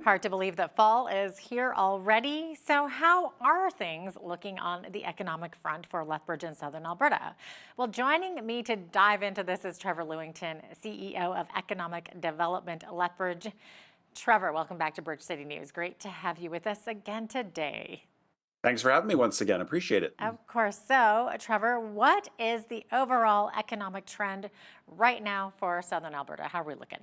Hard to believe that fall is here already. So, how are things looking on the economic front for Lethbridge in southern Alberta? Well, joining me to dive into this is Trevor Lewington, CEO of Economic Development Lethbridge. Trevor, welcome back to Bridge City News. Great to have you with us again today. Thanks for having me once again. Appreciate it. Of course. So, Trevor, what is the overall economic trend right now for southern Alberta? How are we looking?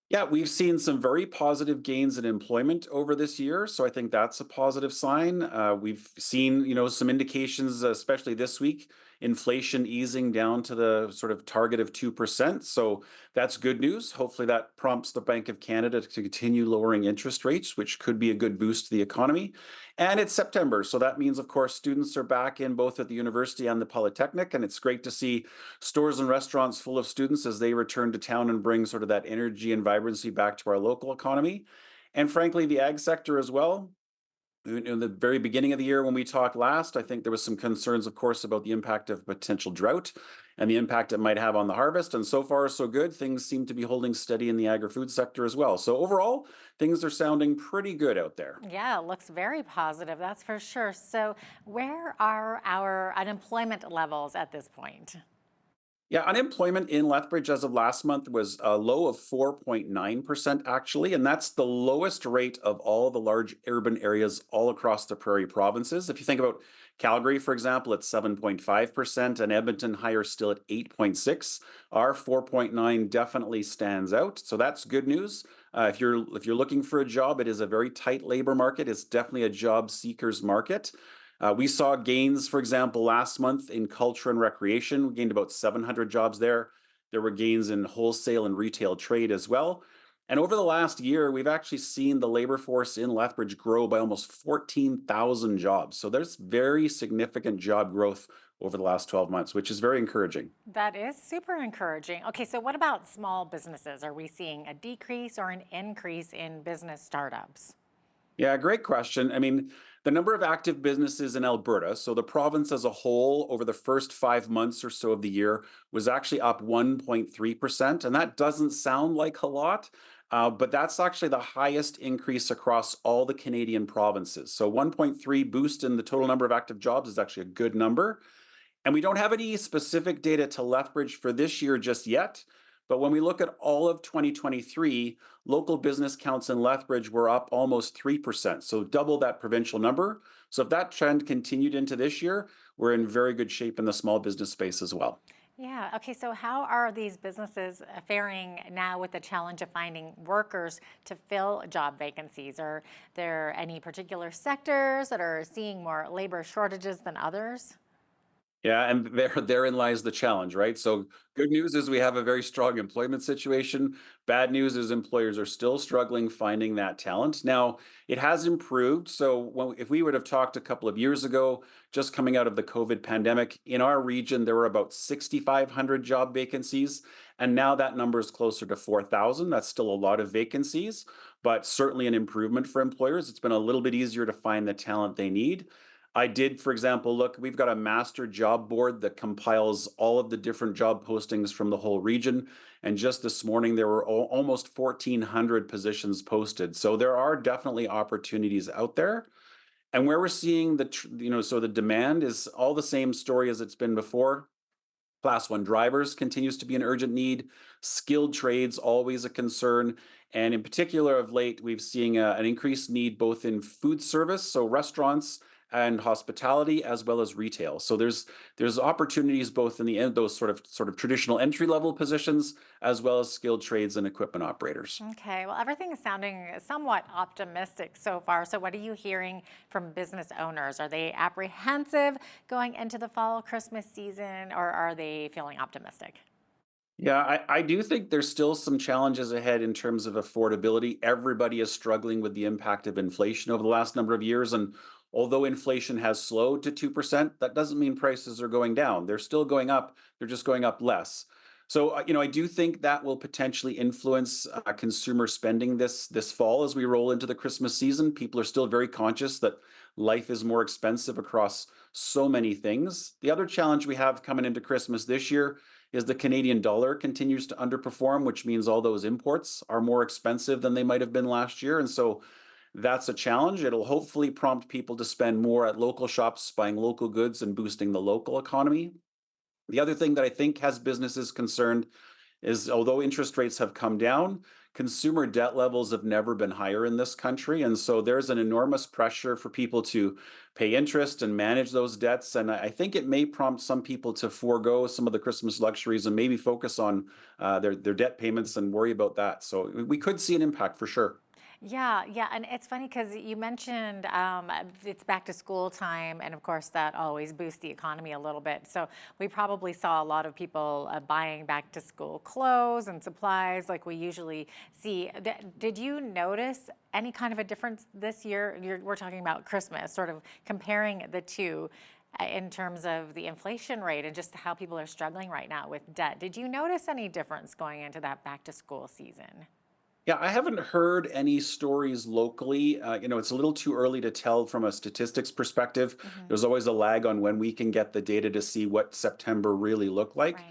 Yeah, we've seen some very positive gains in employment over this year, so I think that's a positive sign. We've seen, some indications, especially this week, inflation easing down to the sort of target of 2%. So that's good news. Hopefully, that prompts the Bank of Canada to continue lowering interest rates, which could be a good boost to the economy. And it's September, so that means, of course, students are back in both at the university and the Polytechnic, and it's great to see stores and restaurants full of students as they return to town and bring sort of that energy and vibrancy back to our local economy. And frankly, the ag sector as well. In the very beginning of the year when we talked last, I think there was some concerns, of course, about the impact of potential drought and the impact it might have on the harvest. And so far, so good. Things seem to be holding steady in the agri-food sector as well. So overall, things are sounding pretty good out there. Yeah, it looks very positive, that's for sure. So, where are our unemployment levels at this point? Yeah, unemployment in Lethbridge as of last month was a low of 4.9% actually, and that's the lowest rate of all the large urban areas all across the prairie provinces. If you think about Calgary, for example, it's 7.5%, and Edmonton higher still at 8.6. Our 4.9 definitely stands out, so that's good news. If you're looking for a job, it is a very tight labor market. It's definitely a job seekers market. We saw gains, for example, last month in culture and recreation. We gained about 700 jobs there. There were gains in wholesale and retail trade as well. And over the last year, we've actually seen the labor force in Lethbridge grow by almost 14,000 jobs. So there's very significant job growth over the last 12 months, which is very encouraging. That is super encouraging. Okay, so what about small businesses? Are we seeing a decrease or an increase in business startups? Yeah, great question. I mean, the number of active businesses in Alberta, so the province as a whole, over the first 5 months or so of the year, was actually up 1.3%. And that doesn't sound like a lot, but that's actually the highest increase across all the Canadian provinces. So 1.3 boost in the total number of active jobs is actually a good number. And we don't have any specific data to Lethbridge for this year just yet. But when we look at all of 2023, local business counts in Lethbridge were up almost 3%, so double that provincial number. So if that trend continued into this year, we're in very good shape in the small business space as well. Yeah, okay, so how are these businesses faring now with the challenge of finding workers to fill job vacancies? Are there any particular sectors that are seeing more labor shortages than others? Yeah, and therein lies the challenge, right? So good news is we have a very strong employment situation. Bad news is employers are still struggling finding that talent. Now, it has improved. So if we would have talked a couple of years ago, just coming out of the COVID pandemic, in our region there were about 6,500 job vacancies, and now that number is closer to 4,000. That's still a lot of vacancies, but certainly an improvement for employers. It's been a little bit easier to find the talent they need. I did, for example, look, we've got a master job board that compiles all of the different job postings from the whole region. And just this morning, there were almost 1,400 positions posted. So there are definitely opportunities out there. And where we're seeing so the demand is all the same story as it's been before. Class one drivers continues to be an urgent need. Skilled trades, always a concern. And in particular, of late, we've seen an increased need both in food service, so restaurants and hospitality, as well as retail. So there's opportunities both in the end, those sort of traditional entry level positions, as well as skilled trades and equipment operators. Okay, well, everything is sounding somewhat optimistic so far. So, what are you hearing from business owners? Are they apprehensive going into the fall Christmas season, or are they feeling optimistic? Yeah, I do think there's still some challenges ahead in terms of affordability. Everybody is struggling with the impact of inflation over the last number of years. And although inflation has slowed to 2%, that doesn't mean prices are going down. They're still going up, they're just going up less. So, I do think that will potentially influence consumer spending this fall as we roll into the Christmas season. People are still very conscious that life is more expensive across so many things. The other challenge we have coming into Christmas this year is the Canadian dollar continues to underperform, which means all those imports are more expensive than they might have been last year. And so that's a challenge. It'll hopefully prompt people to spend more at local shops, buying local goods and boosting the local economy. The other thing that I think has businesses concerned is although interest rates have come down, consumer debt levels have never been higher in this country. And so there's an enormous pressure for people to pay interest and manage those debts. And I think it may prompt some people to forego some of the Christmas luxuries and maybe focus on their debt payments and worry about that. So we could see an impact for sure. Yeah, yeah, and it's funny because you mentioned it's back to school time, and of course that always boosts the economy a little bit. So we probably saw a lot of people buying back to school clothes and supplies like we usually see. Did you notice any kind of a difference this year? We're talking about Christmas, sort of comparing the two in terms of the inflation rate and just how people are struggling right now with debt. Did you notice any difference going into that back to school season? Yeah, I haven't heard any stories locally. It's a little too early to tell from a statistics perspective. Hmm. There's always a lag on when we can get the data to see what September really looked like. Right.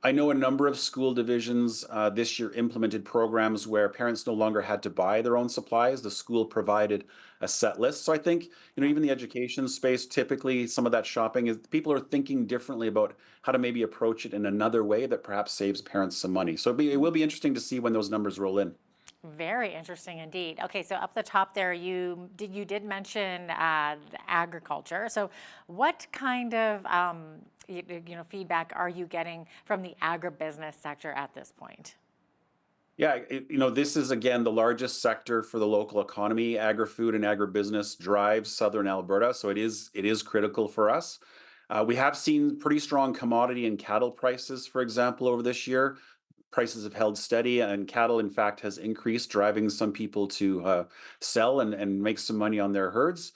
I know a number of school divisions this year implemented programs where parents no longer had to buy their own supplies. The school provided a set list. So I think, Yeah. even the education space, typically some of that shopping is people are thinking differently about how to maybe approach it in another way that perhaps saves parents some money. So it will be interesting to see when those numbers roll in. Very interesting indeed. Okay, so up the top there, you did mention the agriculture. So, what kind of feedback are you getting from the agribusiness sector at this point? Yeah, this is again the largest sector for the local economy. Agri-food and agribusiness drives southern Alberta, so it is critical for us. We have seen pretty strong commodity and cattle prices, for example, over this year. Prices have held steady, and cattle, in fact, has increased, driving some people to sell and make some money on their herds.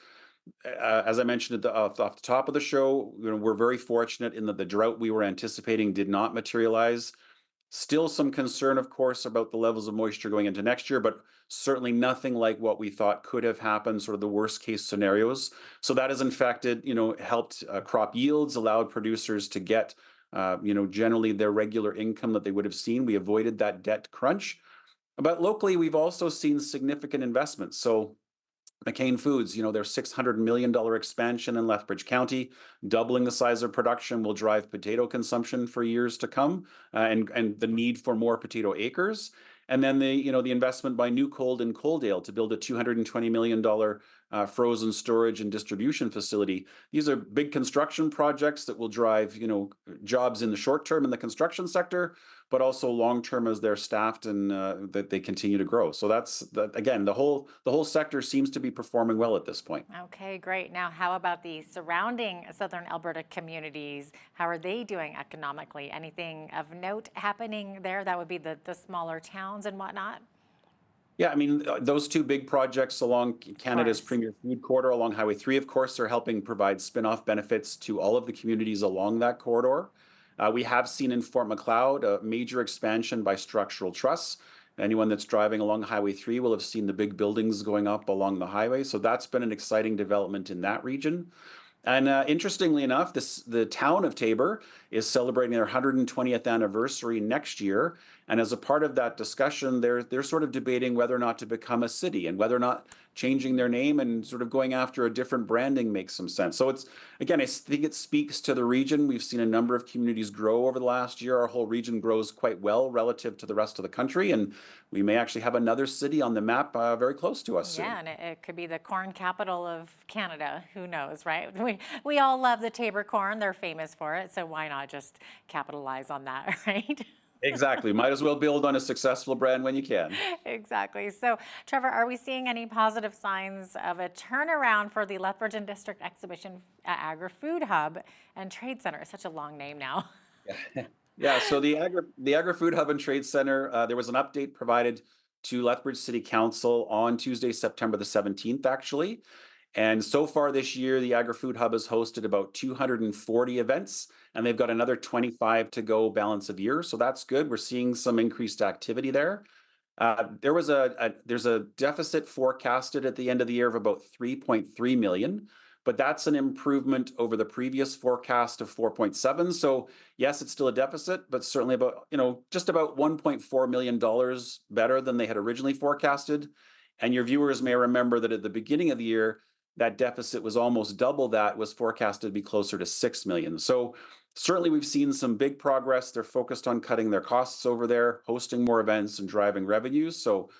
As I mentioned off the top of the show, we're very fortunate in that the drought we were anticipating did not materialize. Still some concern, of course, about the levels of moisture going into next year, but certainly nothing like what we thought could have happened, sort of the worst case scenarios. So that has in fact, helped crop yields, allowed producers to get, generally their regular income that they would have seen. We avoided that debt crunch. But locally, we've also seen significant investments. So McCain Foods, their $600 million expansion in Lethbridge County, doubling the size of production will drive potato consumption for years to come, and the need for more potato acres. And then the investment by New Cold in Coaldale to build a $220 million frozen storage and distribution facility. These are big construction projects that will drive, jobs in the short term in the construction sector, but also long term as they're staffed and that they continue to grow. So that's that again, the whole sector seems to be performing well at this point. Okay, great. Now, how about the surrounding southern Alberta communities? How are they doing economically? Anything of note happening there? That would be the smaller towns and whatnot. Yeah, I mean, those two big projects along Of Canada's course. premier food corridor along Highway 3, of course, are helping provide spin-off benefits to all of the communities along that corridor. We have seen in Fort Macleod a major expansion by structural truss. Anyone that's driving along Highway 3 will have seen the big buildings going up along the highway. So that's been an exciting development in that region. And interestingly enough, the town of Tabor is celebrating their 120th anniversary next year. And as a part of that discussion, they're sort of debating whether or not to become a city and whether or not changing their name and sort of going after a different branding makes some sense. So it's again, I think it speaks to the region. We've seen a number of communities grow over the last year. Our whole region grows quite well relative to the rest of the country, and we may actually have another city on the map very close to us soon. Yeah, and it could be the corn capital of Canada. Who knows, right? We all love the Tabor corn. They're famous for it. So why not just capitalize on that, right? Exactly. Might as well build on a successful brand when you can. Exactly. So, Trevor, are we seeing any positive signs of a turnaround for the Lethbridge and District Exhibition Agri-Food Hub and Trade Center? It's such a long name now. Yeah. Yeah, so the Agri Food Hub and Trade Center, there was an update provided to Lethbridge City Council on Tuesday, September the 17th, actually. And so far this year, the Agri Food Hub has hosted about 240 events, and they've got another 25 to go balance of year. So that's good. We're seeing some increased activity there. There's a deficit forecasted at the end of the year of about 3.3 million. but that's an improvement over the previous forecast of 4.7. So yes, it's still a deficit, but certainly about, just about $1.4 million better than they had originally forecasted. And your viewers may remember that at the beginning of the year, that deficit was almost double that, was forecasted to be closer to 6 million. So certainly we've seen some big progress. They're focused on cutting their costs over there, hosting more events and driving revenues. So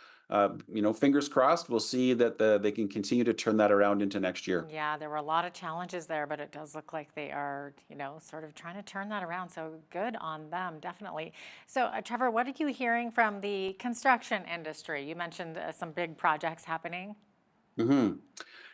fingers crossed, we'll see that they can continue to turn that around into next year. Yeah, there were a lot of challenges there, but it does look like they are, sort of trying to turn that around. So good on them, definitely. So, Trevor, what are you hearing from the construction industry? You mentioned some big projects happening. hmm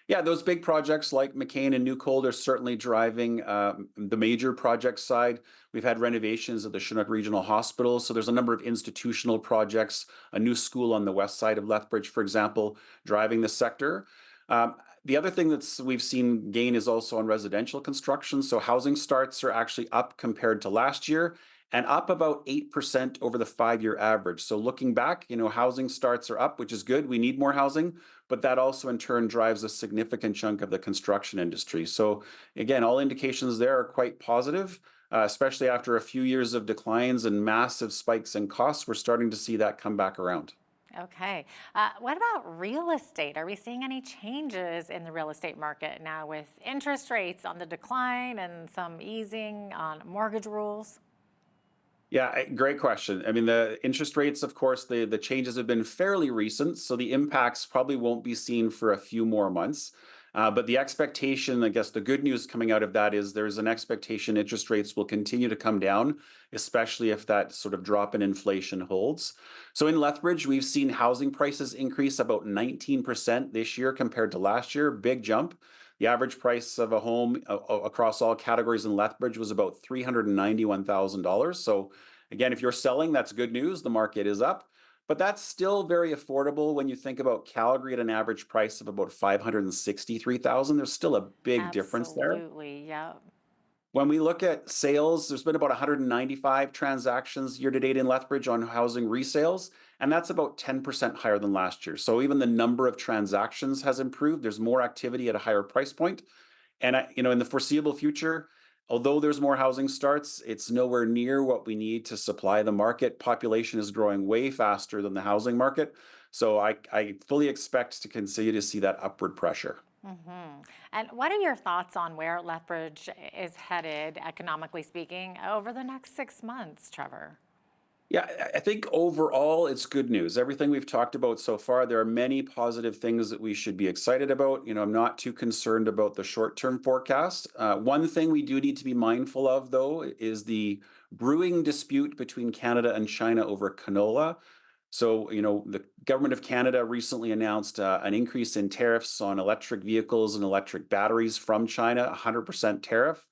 Yeah, those big projects like McCain and New Cold are certainly driving the major project side. We've had renovations of the Chinook Regional Hospital. So there's a number of institutional projects, a new school on the west side of Lethbridge, for example, driving the sector. The other thing that's we've seen gain is also on residential construction. So housing starts are actually up compared to last year and up about 8% over the 5-year average. So looking back, housing starts are up, which is good. We need more housing, but that also in turn drives a significant chunk of the construction industry. So again, all indications there are quite positive, especially after a few years of declines and massive spikes in costs. We're starting to see that come back around. Okay. What about real estate? Are we seeing any changes in the real estate market now with interest rates on the decline and some easing on mortgage rules? Yeah, great question. I mean, the interest rates, of course, the changes have been fairly recent, so the impacts probably won't be seen for a few more months. But the expectation, I guess, the good news coming out of that is there's an expectation interest rates will continue to come down, especially if that sort of drop in inflation holds. So in Lethbridge, we've seen housing prices increase about 19% this year compared to last year, big jump. The average price of a home across all categories in Lethbridge was about $391,000. So again, if you're selling, that's good news. The market is up, but that's still very affordable when you think about Calgary at an average price of about 563,000. There's still a big difference there. Absolutely. Yeah. When we look at sales, there's been about 195 transactions year to date in Lethbridge on housing resales, and that's about 10% higher than last year. So even the number of transactions has improved. There's more activity at a higher price point. And in the foreseeable future, although there's more housing starts, it's nowhere near what we need to supply the market. Population is growing way faster than the housing market. So I fully expect to continue to see that upward pressure. And what are your thoughts on where Lethbridge is headed, economically speaking, over the next 6 months, Trevor? Yeah, I think overall it's good news. Everything we've talked about so far, there are many positive things that we should be excited about. I'm not too concerned about the short-term forecast. One thing we do need to be mindful of, though, is the brewing dispute between Canada and China over canola. So, the government of Canada recently announced an increase in tariffs on electric vehicles and electric batteries from China, 100% tariff.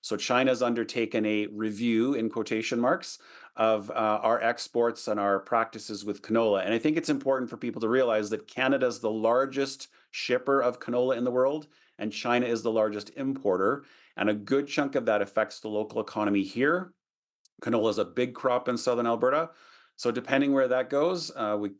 So China's undertaken a review, in quotation marks, of our exports and our practices with canola. And I think it's important for people to realize that Canada is the largest shipper of canola in the world, and China is the largest importer. And a good chunk of that affects the local economy here. Canola is a big crop in southern Alberta. So depending where that goes,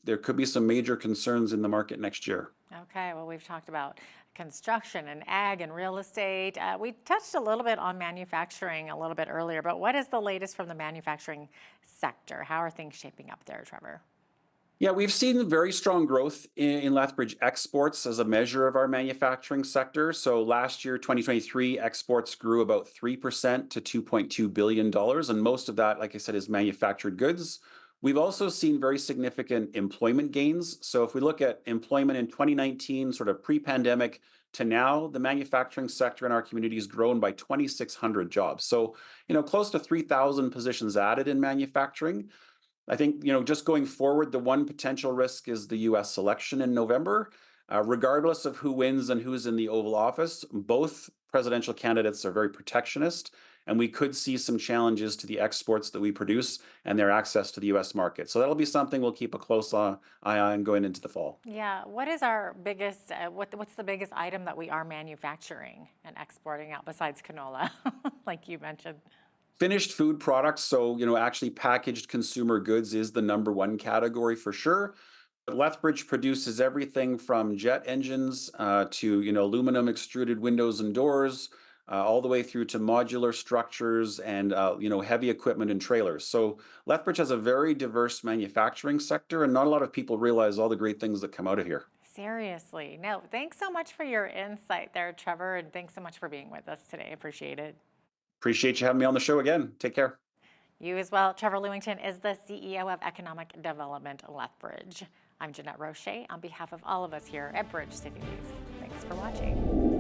there could be some major concerns in the market next year. Okay, well, we've talked about construction and ag and real estate. We touched a little bit on manufacturing a little bit earlier, but what is the latest from the manufacturing sector? How are things shaping up there, Trevor? Yeah, we've seen very strong growth in Lethbridge exports as a measure of our manufacturing sector. So last year, 2023, exports grew about 3% to $2.2 billion. And most of that, like I said, is manufactured goods. We've also seen very significant employment gains. So if we look at employment in 2019, sort of pre-pandemic to now, the manufacturing sector in our community has grown by 2,600 jobs. So, close to 3,000 positions added in manufacturing. I think, just going forward, the one potential risk is the US election in November. Regardless of who wins and who's in the Oval Office, both presidential candidates are very protectionist, and we could see some challenges to the exports that we produce and their access to the US market. So that'll be something we'll keep a close eye on going into the fall. Yeah, what is our biggest, what's the biggest item that we are manufacturing and exporting out besides canola, like you mentioned? Finished food products, so actually packaged consumer goods is the number one category for sure. Lethbridge produces everything from jet engines to aluminum extruded windows and doors, all the way through to modular structures and heavy equipment and trailers. So Lethbridge has a very diverse manufacturing sector, and not a lot of people realize all the great things that come out of here. Seriously. No, thanks so much for your insight there, Trevor, and thanks so much for being with us today. Appreciate it. Appreciate you having me on the show again. Take care. You as well. Trevor Lewington is the CEO of Economic Development Lethbridge. I'm Jeanette Roche on behalf of all of us here at Bridge City News. Thanks for watching.